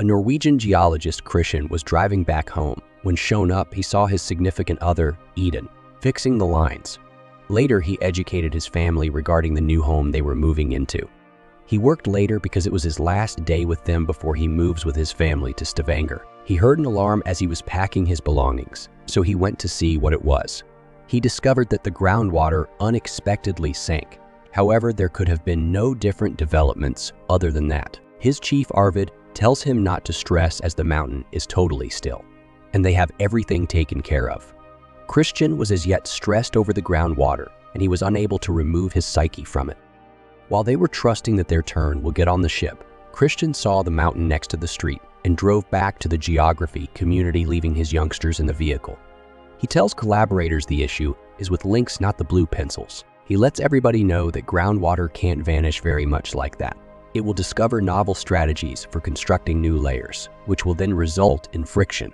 A Norwegian geologist, Christian, was driving back home. When shown up, he saw his significant other, Eden, fixing the lines. Later, he educated his family regarding the new home they were moving into. He worked later because it was his last day with them before he moves with his family to Stavanger. He heard an alarm as he was packing his belongings, so he went to see what it was. He discovered that the groundwater unexpectedly sank. However, there could have been no different developments other than that. His chief, Arvid, tells him not to stress as the mountain is totally still, and they have everything taken care of. Christian was as yet stressed over the groundwater, and he was unable to remove his psyche from it. While they were trusting that their turn will get on the ship, Christian saw the mountain next to the street and drove back to the geography community, leaving his youngsters in the vehicle. He tells collaborators the issue is with links, not the blue pencils. He lets everybody know that groundwater can't vanish very much like that. It will discover novel strategies for constructing new layers, which will then result in friction.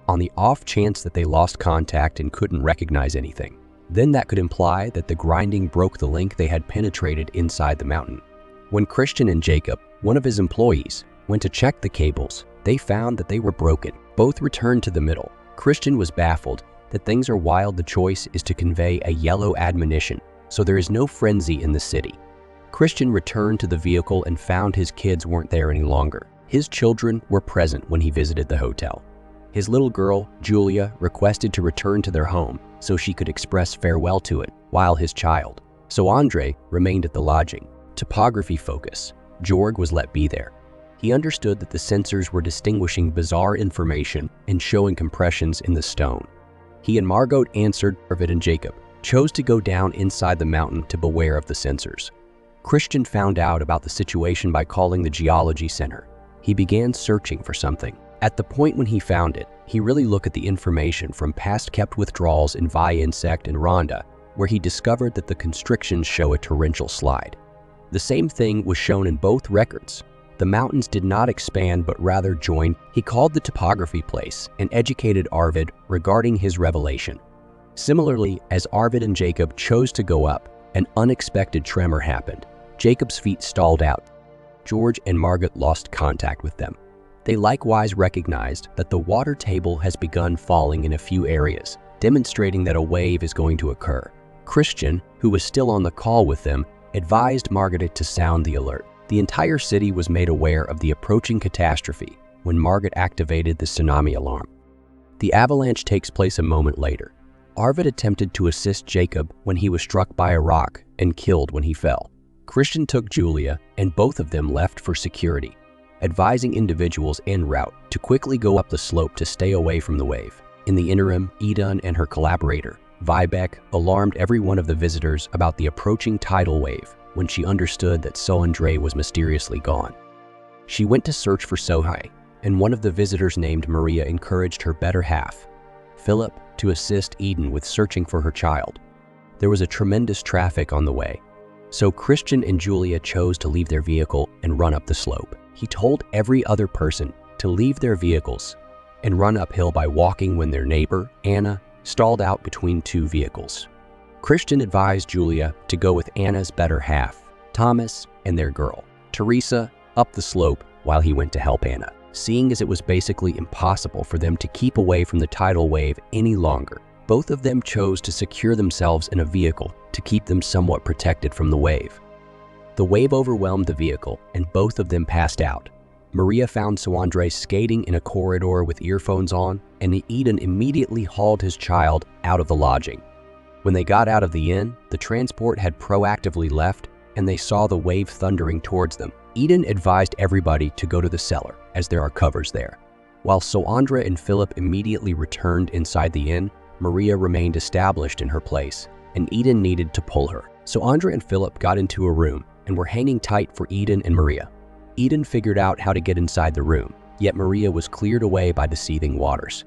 On the off chance that they lost contact and couldn't recognize anything, then that could imply that the grinding broke the link they had penetrated inside the mountain. When Christian and Jacob, one of his employees, went to check the cables, they found that they were broken. Both returned to the middle. Christian was baffled that things are wild. The choice is to convey a yellow admonition, so there is no frenzy in the city. Christian returned to the vehicle and found his kids weren't there any longer. His children were present when he visited the hotel. His little girl, Julia, requested to return to their home so she could express farewell to it, while his child, so Andre, remained at the lodging. Topography focus. Jorg was let be there. He understood that the sensors were distinguishing bizarre information and showing compressions in the stone. He and Margot answered. Arvid and Jacob chose to go down inside the mountain to beware of the sensors. Christian found out about the situation by calling the geology center. He began searching for something. At the point when he found it, he really looked at the information from past kept withdrawals in Vi Insect and Rhonda, where he discovered that the constrictions show a torrential slide. The same thing was shown in both records. The mountains did not expand but rather joined. He called the topography place and educated Arvid regarding his revelation. Similarly, as Arvid and Jacob chose to go up, an unexpected tremor happened. Jacob's feet stalled out. George and Margaret lost contact with them. They likewise recognized that the water table has begun falling in a few areas, demonstrating that a wave is going to occur. Christian, who was still on the call with them, advised Margaret to sound the alert. The entire city was made aware of the approaching catastrophe when Margaret activated the tsunami alarm. The avalanche takes place a moment later. Arvid attempted to assist Jacob when he was struck by a rock and killed when he fell. Christian took Julia, and both of them left for security, advising individuals en route to quickly go up the slope to stay away from the wave. In the interim, Eden and her collaborator, Vibeke, alarmed every one of the visitors about the approaching tidal wave when she understood that Sondre was mysteriously gone. She went to search for Sohai, and one of the visitors named Maria encouraged her better half, Philip, to assist Eden with searching for her child. There was a tremendous traffic on the way, so Christian and Julia chose to leave their vehicle and run up the slope. He told every other person to leave their vehicles and run uphill by walking when their neighbor, Anna, stalled out between two vehicles. Christian advised Julia to go with Anna's better half, Thomas, and their girl, Teresa, up the slope while he went to help Anna. Seeing as it was basically impossible for them to keep away from the tidal wave any longer, both of them chose to secure themselves in a vehicle to keep them somewhat protected from the wave. The wave overwhelmed the vehicle, and both of them passed out. Maria found Sondre skating in a corridor with earphones on, and Eden immediately hauled his child out of the lodging. When they got out of the inn, the transport had proactively left, and they saw the wave thundering towards them. Eden advised everybody to go to the cellar, as there are covers there. While Sondre and Philip immediately returned inside the inn, Maria remained established in her place, and Eden needed to pull her. Sondre and Philip got into a room and were hanging tight for Eden and Maria. Eden figured out how to get inside the room, yet Maria was cleared away by the seething waters.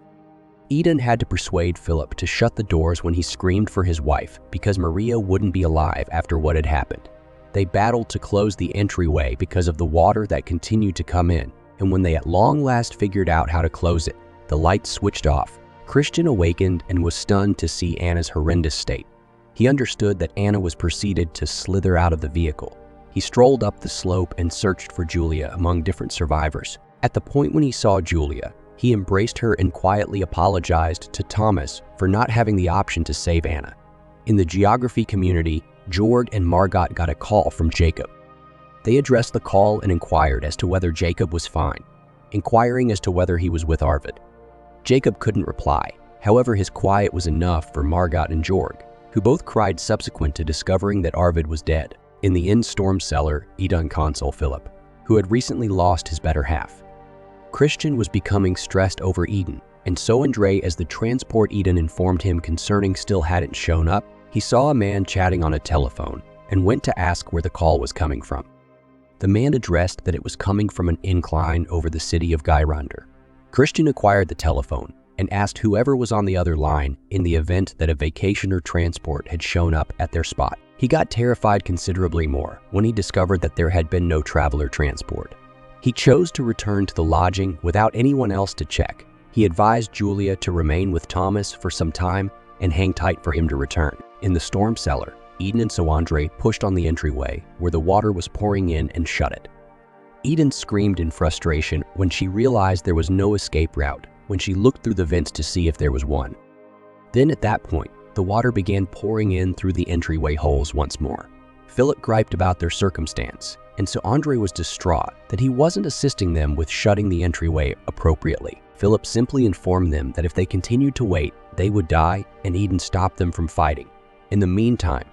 Eden had to persuade Philip to shut the doors when he screamed for his wife because Maria wouldn't be alive after what had happened. They battled to close the entryway because of the water that continued to come in, and when they at long last figured out how to close it, the lights switched off. Christian awakened and was stunned to see Anna's horrendous state. He understood that Anna was proceeded to slither out of the vehicle. He strolled up the slope and searched for Julia among different survivors. At the point when he saw Julia, he embraced her and quietly apologized to Thomas for not having the option to save Anna. In the geography community, Jord and Margot got a call from Jacob. They addressed the call and inquired as to whether Jacob was fine, inquiring as to whether he was with Arvid. Jacob couldn't reply. However, his quiet was enough for Margot and Jord, who both cried subsequent to discovering that Arvid was dead. In the inn storm cellar, Eden consoled Philip, who had recently lost his better half. Christian was becoming stressed over Eden, and so Andre, as the transport Eden informed him concerning still hadn't shown up, he saw a man chatting on a telephone and went to ask where the call was coming from. The man addressed that it was coming from an incline over the city of Geiranger. Christian acquired the telephone and asked whoever was on the other line in the event that a vacationer transport had shown up at their spot. He got terrified considerably more when he discovered that there had been no traveler transport. He chose to return to the lodging without anyone else to check. He advised Julia to remain with Thomas for some time and hang tight for him to return. In the storm cellar, Eden and Andre pushed on the entryway where the water was pouring in and shut it. Eden screamed in frustration when she realized there was no escape route when she looked through the vents to see if there was one. Then at that point, the water began pouring in through the entryway holes once more. Philip griped about their circumstance, and so Andre was distraught that he wasn't assisting them with shutting the entryway appropriately. Philip simply informed them that if they continued to wait, they would die, and Eden stopped them from fighting. In the meantime,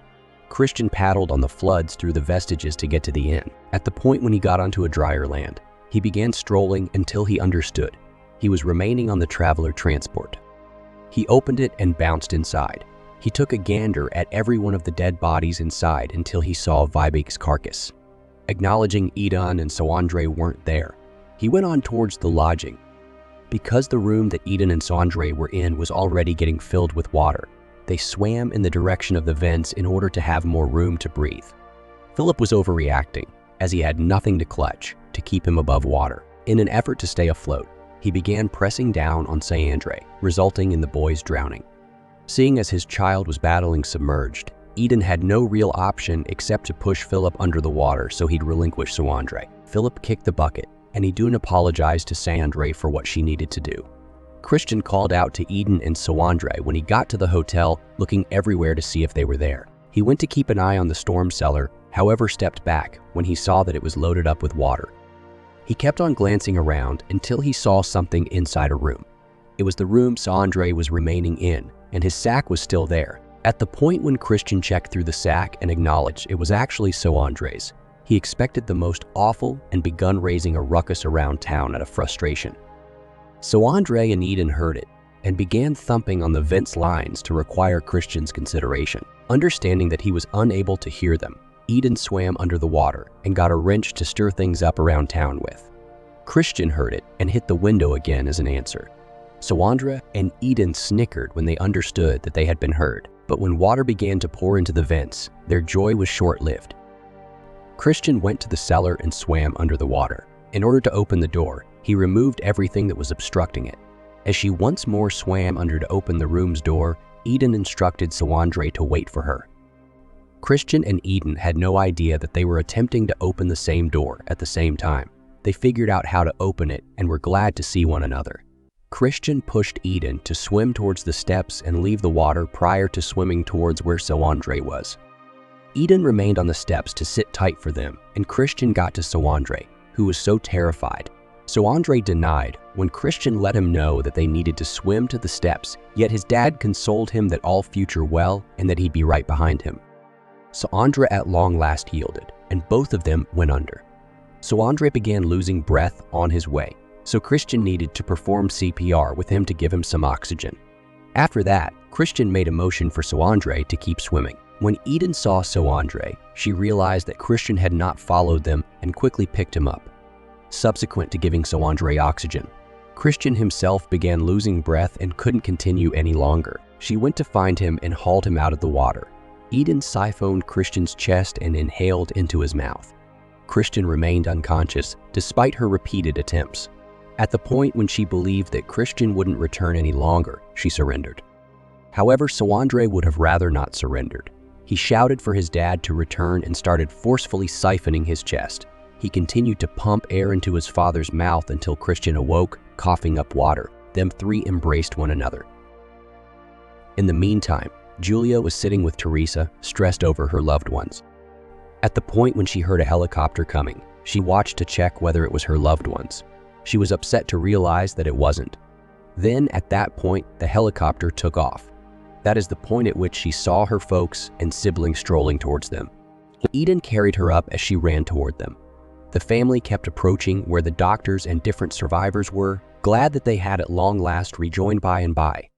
Christian paddled on the floods through the vestiges to get to the inn. At the point when he got onto a drier land, he began strolling until he understood he was remaining on the traveler transport. He opened it and bounced inside. He took a gander at every one of the dead bodies inside until he saw Vibek's carcass. Acknowledging Eden and Andre weren't there, he went on towards the lodging. Because the room that Eden and Andre were in was already getting filled with water, they swam in the direction of the vents in order to have more room to breathe. Philip was overreacting, as he had nothing to clutch to keep him above water. In an effort to stay afloat, he began pressing down on Andre, resulting in the boys drowning. Seeing as his child was battling submerged, Eden had no real option except to push Philip under the water so he'd relinquish Andre. Philip kicked the bucket, and Eden apologized to Andre for what she needed to do. Christian called out to Eden and Andre when he got to the hotel, looking everywhere to see if they were there. He went to keep an eye on the storm cellar, however stepped back when he saw that it was loaded up with water. He kept on glancing around until he saw something inside a room. It was the room Andre was remaining in, and his sack was still there. At the point when Christian checked through the sack and acknowledged it was actually Andre's, he expected the most awful and begun raising a ruckus around town out of frustration. Andre and Eden heard it and began thumping on the vents lines to require Christian's consideration. Understanding that he was unable to hear them, Eden swam under the water and got a wrench to stir things up around town with. Christian heard it and hit the window again as an answer. Andre and Eden snickered when they understood that they had been heard, but when water began to pour into the vents, their joy was short-lived. Christian went to the cellar and swam under the water. In order to open the door, he removed everything that was obstructing it. As she once more swam under to open the room's door, Eden instructed Andre to wait for her. Christian and Eden had no idea that they were attempting to open the same door at the same time. They figured out how to open it and were glad to see one another. Christian pushed Eden to swim towards the steps and leave the water prior to swimming towards where Andre was. Eden remained on the steps to sit tight for them, and Christian got to Andre, who was so terrified. Andre denied when Christian let him know that they needed to swim to the steps, yet his dad consoled him that all future well and that he'd be right behind him. Andre at long last yielded, and both of them went under. Andre began losing breath on his way, so Christian needed to perform CPR with him to give him some oxygen. After that, Christian made a motion for Andre to keep swimming. When Eden saw Andre, she realized that Christian had not followed them and quickly picked him up. Subsequent to giving Andre oxygen, Christian himself began losing breath and couldn't continue any longer. She went to find him and hauled him out of the water. Eden siphoned Christian's chest and inhaled into his mouth. Christian remained unconscious despite her repeated attempts. At the point when she believed that Christian wouldn't return any longer, she surrendered. However, Andre would have rather not surrendered. He shouted for his dad to return and started forcefully siphoning his chest. He continued to pump air into his father's mouth until Christian awoke, coughing up water. Them three embraced one another. In the meantime, Julia was sitting with Teresa, stressed over her loved ones. At the point when she heard a helicopter coming, she watched to check whether it was her loved ones. She was upset to realize that it wasn't. Then, at that point, the helicopter took off. That is the point at which she saw her folks and siblings strolling towards them. Eden carried her up as she ran toward them. The family kept approaching where the doctors and different survivors were, glad that they had at long last rejoined by and by.